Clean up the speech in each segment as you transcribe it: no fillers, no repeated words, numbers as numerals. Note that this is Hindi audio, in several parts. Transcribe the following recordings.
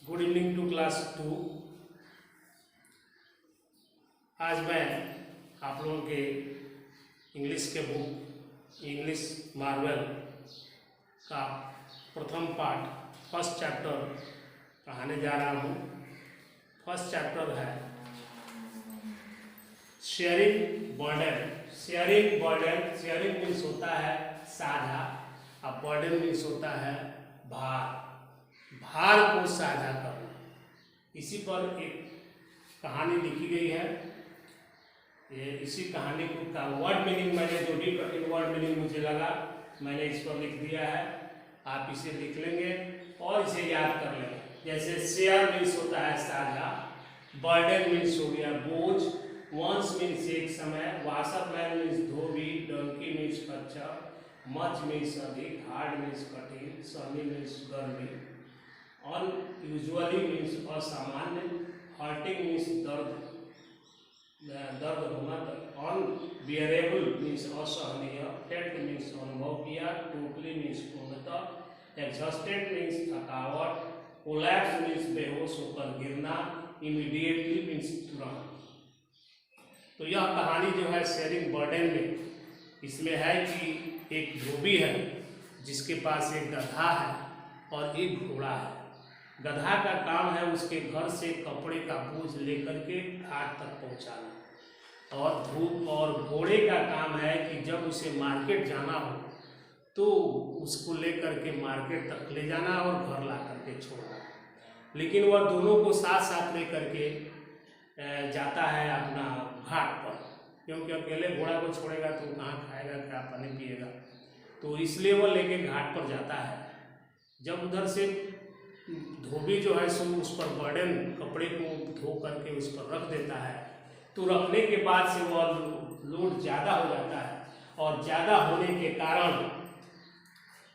Good evening to class 2। आज मैं आप लोगों के इंग्लिश के बुक इंग्लिश मार्वल का प्रथम पार्ट फर्स्ट चैप्टर पढ़ाने जा रहा हूँ। फर्स्ट चैप्टर है sharing burden. Sharing burden, sharing means होता है साझा, अब बर्डन मीन्स होता है भार, भार को साझा करना। इसी पर एक कहानी लिखी गई है। ये इसी कहानी का वर्ड मीनिंग मैंने जो भी वर्ड मीनिंग मुझे लगा मैंने इस पर लिख दिया है। आप इसे लिख लेंगे और इसे याद कर लेंगे। जैसे शेयर मीन्स होता है साझा, बर्डन मीन्स हो गया बोझ, वंस मीन्स एक समय, वाशरमैन मीन्स धोबी, डंकी मीन्स खच्चर, मच मीन्स अधिक, हार्ड मीन्स कठिन, सनी मीन्स गर्मी, अनयूजुअली मीन्स असामान्य, हर्टिंग मीन्स दर्द होना, अनबियरेबल मीन्स असहनीय, फेल्ट मीन्स अनुभव किया, टोटली मीन्स पूर्णतः, एग्जॉस्टेड मीन्स थकावट, कोलैप्स मीन्स बेहोश होकर गिरना, इमीडिएटली मीन्स तुरंत। तो यह कहानी जो है शेयरिंग बर्डन में इसमें है कि एक धोबी है जिसके पास एक गधा है और एक घोड़ा है। गधा का काम है उसके घर से कपड़े का बोझ लेकर के घाट तक पहुंचाना, और घोड़े का काम है कि जब उसे मार्केट जाना हो तो उसको लेकर के मार्केट तक ले जाना और घर ला करके छोड़ना। लेकिन वह दोनों को साथ साथ लेकर के जाता है अपना घाट पर, क्योंकि अकेले घोड़ा को छोड़ेगा तो कहाँ खाएगा, क्या पानी पिएगा, तो इसलिए वह लेके घाट पर जाता है। जब उधर से धोबी जो है सो उस पर बर्डन कपड़े को धो करके उस पर रख देता है, तो रखने के बाद से वह लोड ज़्यादा हो जाता है और ज़्यादा होने के कारण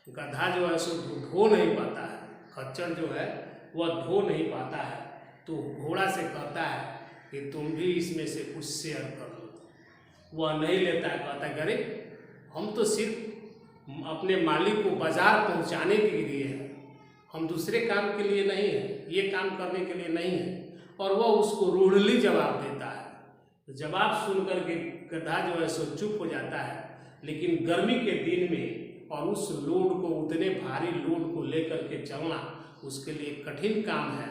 गधा जो है सो धो नहीं पाता है, खच्चर जो है वह धो नहीं पाता है। तो घोड़ा से कहता है कि तुम भी इसमें से कुछ शेयर कर लो। वह नहीं लेता है, कहता है अरे हम तो सिर्फ अपने मालिक को बाजार पहुंचाने के लिए है, हम दूसरे काम के लिए नहीं है, ये काम करने के लिए नहीं है। और वह उसको रूडली जवाब देता है। तो जवाब सुनकर के गधा जो है सो चुप हो जाता है। लेकिन गर्मी के दिन में और उस लोड को, उतने भारी लोड को लेकर के चलना उसके लिए कठिन काम है,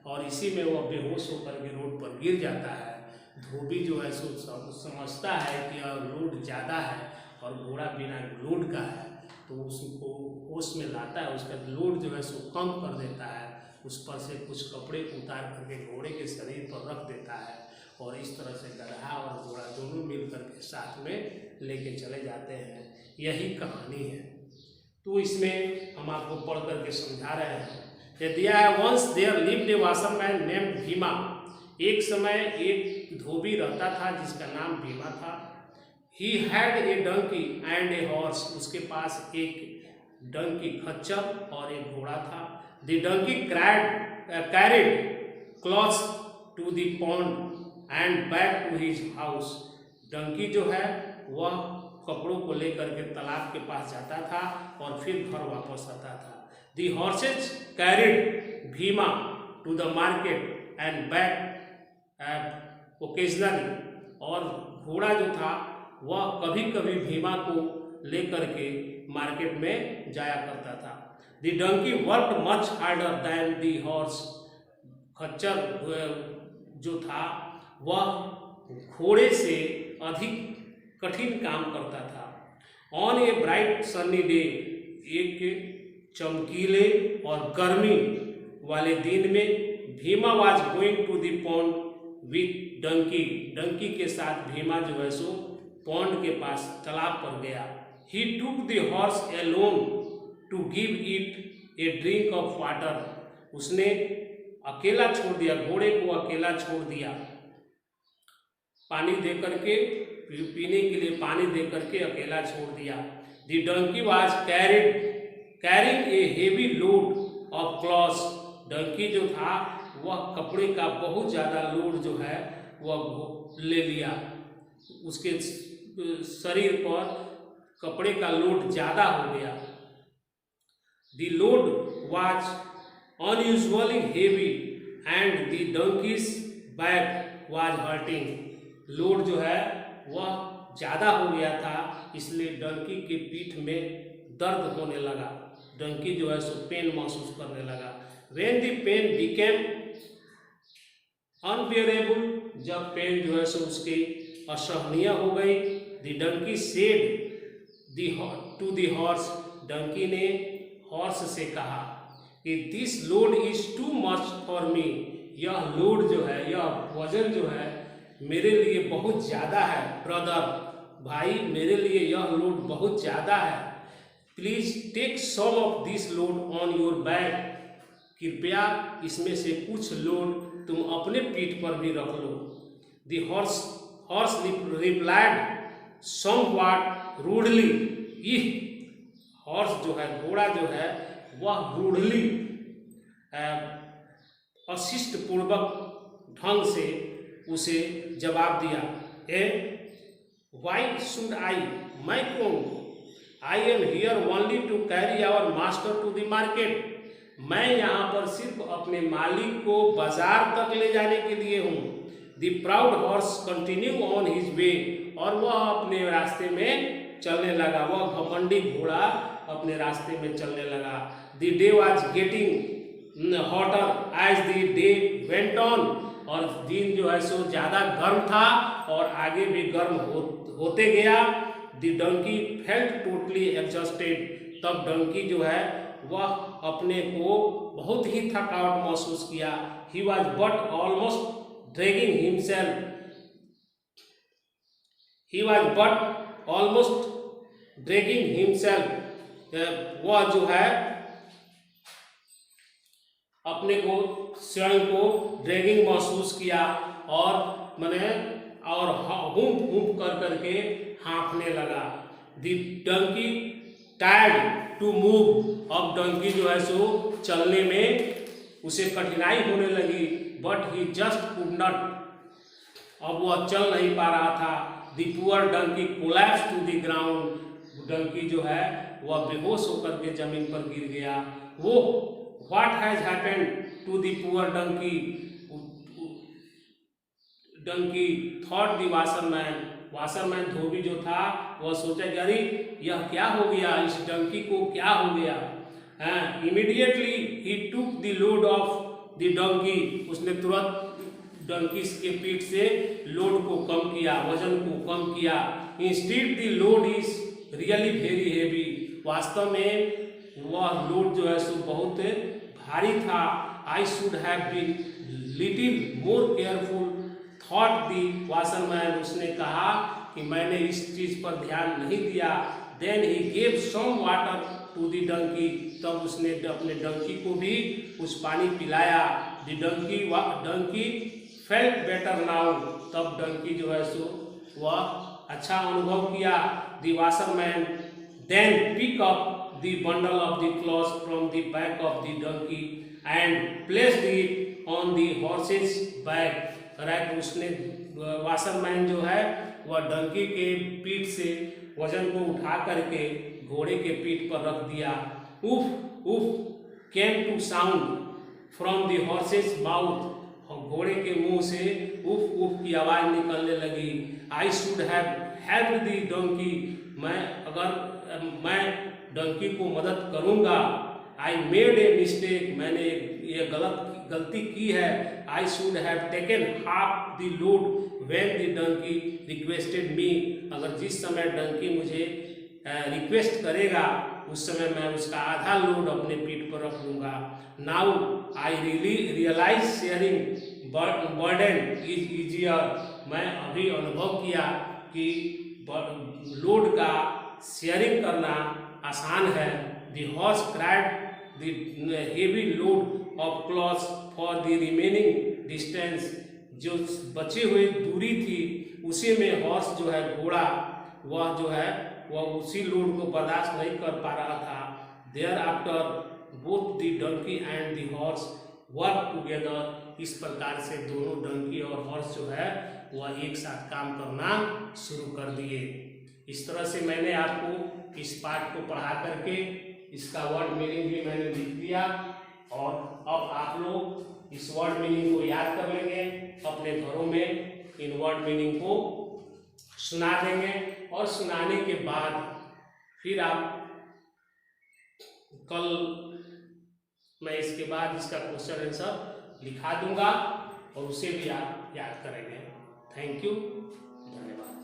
और इसी में वह बेहोश होकर के रोड पर गिर जाता है। धोबी जो है सो समझता है कि यह लोड ज़्यादा है और घोड़ा बिना लोड का है, तो उसको होश में लाता है, उसका लोड जो है सो कम कर देता है, उस पर से कुछ कपड़े उतार करके घोड़े के शरीर पर रख देता है, और इस तरह से गधा और घोड़ा दोनों मिल करके साथ में लेके चले जाते हैं। यही कहानी है। तो इसमें हम आपको पढ़ करके समझा रहे हैं। दिया है once there lived a washerman named Bhima. एक समय एक धोबी रहता था जिसका नाम भीमा था। He had a donkey and a horse. उसके पास एक डंकी खच्चर और एक घोड़ा था। The donkey carried clothes to the pond and back to his house. Donkey जो है वह कपड़ों को लेकर के तालाब के पास जाता था और फिर घर वापस आता था। The horses carried Bhima to the market and back occasionally. और घोड़ा जो था वह कभी कभी भीमा को लेकर के मार्केट में जाया करता था। The donkey worked much harder than the horse. खच्चर जो था वह घोड़े से अधिक कठिन काम करता था। On a bright sunny day, एक चमकीले और गर्मी वाले दिन में, Bhima was going to the pond with donkey. Donkey के साथ भीमा जो है सो पॉन्ड के पास तालाब पर गया। He took the horse alone to give it a drink of water. उसने अकेला छोड़ दिया, घोड़े को अकेला छोड़ दिया, पानी दे करके, पीने के लिए पानी दे करके अकेला छोड़ दिया। The donkey was carrying a heavy load of clothes. Donkey जो था वह कपड़े का बहुत ज़्यादा लोड जो है वह ले लिया, उसके शरीर पर कपड़े का लोड ज़्यादा हो गया। The load was unusually heavy and the donkey's back was hurting. Load जो है वह ज़्यादा हो गया था, इसलिए डंकी के पीठ में दर्द होने लगा। डंकी जो है सो पेन महसूस करने लगा। When the pain became unbearable, जब पेन जो है सो उसकी असहनीय हो गई, the donkey said to the horse, Dunki ने हॉर्स से कहा कि this load is too much for me, यह लोड जो है, यह वजन जो है मेरे लिए बहुत ज़्यादा है। ब्रदर, भाई, मेरे लिए यह लोड बहुत ज़्यादा है। Please take some of this load on your back, कृपया इसमें से कुछ लोड तुम अपने पीठ पर भी रख लो। The horse replied somewhat rudely, यह हॉर्स जो है, घोड़ा जो है, वह रूडली अशिष्ट पूर्वक ढंग से उसे जवाब दिया। वाई शुड आई, मैं कौन, I am here only to carry our master to the market, मैं यहाँ पर सिर्फ अपने मालिक को बाजार तक ले जाने के लिए हूँ। The proud horse continue on his way, और वह अपने रास्ते में चलने लगा, वह घमंडी घोड़ा अपने रास्ते में चलने लगा। The day was getting hotter as the day went on, और दिन जो है सो ज़्यादा गर्म था और आगे भी गर्म होते गया। The donkey felt totally exhausted, तब डंकी जो है वह अपने को बहुत ही थकावट महसूस किया। He was but almost dragging himself, he was but almost dragging himself, वह जो है अपने को स्वयं को ड्रैगिंग महसूस किया और हूंफ हूंफ कर करके हाँफने लगा। The donkey tired to move, अब डंकी जो है सो चलने में उसे कठिनाई होने लगी। But he just could not, अब वह चल नहीं पा रहा था। The poor donkey collapse to the ground, donkey जो है वह बेहोश होकर के जमीन पर गिर गया। वो what has happened to the poor donkey, donkey thought the washerman, washerman धोबी जो था वह सोचा कि अरे यह क्या हो गया, इस डंकी को क्या हो गया। Immediately he took the load of the donkey, उसने तुरंत डंकी के पीठ से लोड को कम किया, वजन को कम किया। Instead the load is really very heavy, वास्तव में वह लोड जो है सो बहुत भारी था। I should have been little more careful thought the washerman, उसने कहा कि मैंने इस चीज पर ध्यान नहीं दिया। Then he gave some water to the donkey, तब उसने अपने डंकी को भी कुछ पानी पिलाया। The donkey felt better now, तब डंकी जो है सो वह अच्छा अनुभव किया। The washerman then pick up the bundle of the cloth from the back of the donkey and placed it on the horse's back, right. उसने वाशरमैन जो है वह डंकी के पीठ से वजन को उठा करके घोड़े के पीठ पर रख दिया। उफ उफ came to sound from the horse's mouth, घोड़े के मुंह से उफ उफ की आवाज निकलने लगी। I should have helped the donkey, मैं डंकी को मदद करूंगा। आई मेड ए मिस्टेक, मैंने ये गलती की है। I should have taken half the load when the donkey requested me, अगर जिस समय डंकी मुझे रिक्वेस्ट करेगा उस समय मैं उसका आधा लोड अपने पीठ पर रख लूँगा। Now I realise sharing burden is easier, मैं अभी अनुभव किया कि लोड का शेयरिंग करना आसान है। The horse cried the heavy load of clothes for the remaining distance, जो बची हुई दूरी थी उसी में हॉर्स जो है, घोड़ा वह जो है वह उसी लोड को बर्दाश्त नहीं कर पा रहा था। Thereafter both the donkey and the horse work together, इस प्रकार से दोनों डंकी और हॉर्स जो है वह एक साथ काम करना शुरू कर दिए। इस तरह से मैंने आपको इस पाठ को पढ़ा करके इसका वर्ड मीनिंग भी मैंने लिख दिया और अब आप लोग इस वर्ड मीनिंग को याद कर लेंगे, अपने घरों में इन वर्ड मीनिंग को सुना देंगे और सुनाने के बाद फिर आप कल मैं इसके बाद इसका क्वेश्चन आंसर लिखा दूंगा और उसे भी आप याद करेंगे। थैंक यू, धन्यवाद।